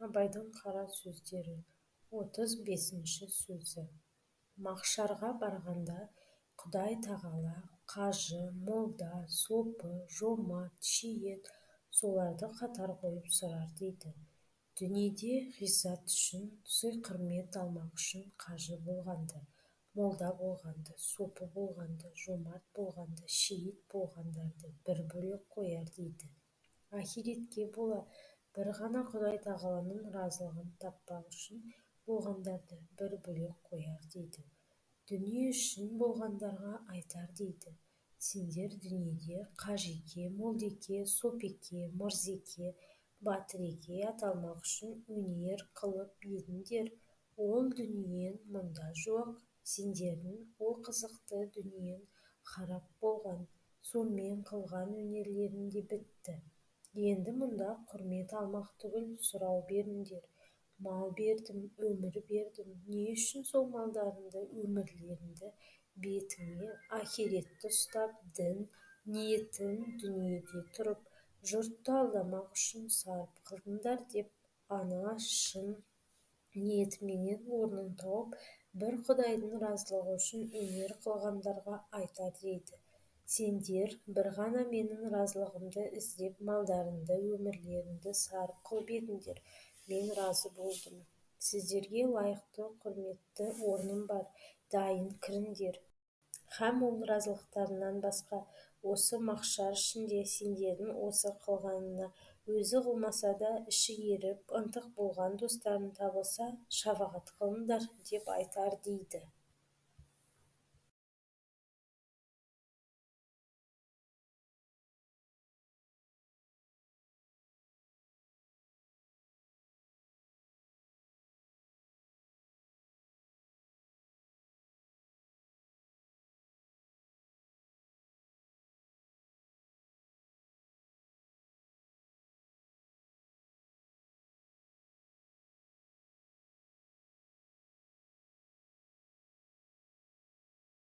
Абайдың қара сөздері 35-ші сөзі. Мақшарға барғанда Құдай тағала қажы, молда, сопы, жомарт, шейіт соларды қатар қойып сұрар дейді. Дүниеде ғиззат үшін, сый-құрмет алмақ үшін қажы болғанды, молда болғанды, сопы болғанды, жомарт болғанды, шейіт болғандарды бір бөлек қояр дейді. Ахиретке бола бір ғана Құдай тағаланың разылығын таппақ үшін болғандарды бір бөлек қояр дейді. Дүние үшін болғандарға айтар дейді. Сендер дүниеде қажеке, молдеке, сопеке, мырзеке, батыреке аталмақ үшін өнер қылып едіңдер. Ол дүниен мұнда жоқ. Сендердің ол қызықты дүниен харап болған, сонымен қылған өнерлерің де бітті. Енді мұнда құрмет алмақ түгіл сұрау беріңдер. Мал бердім, өмір бердім. Не үшін сол малдарыңды, өмірлеріңді бетіңе ахиретті ұстап, дін, ниетін дүниеде тұрып, жұртты алдамақ үшін сарып қылдыңдар деп, ана шын ниетіменен орнын тауып, бір Құдайдың разылығы үшін өнер қылғандарға айтар дейді. Сендер бір ғана менің разылығымды іздеп малдарыңды, өмірлеріңді сарып қылып едіңдер. Мен разы болдым. Сіздерге лайықты, құрметті орным бар, дайын кіріңдер. Һәм ол разылықтарынан басқа осы махшар ішінде сендердің осы қылғанына өзі қылмаса да іші еріп, ынтық болған достарың табылса, шафағат қылыңдар деп айтар дейді.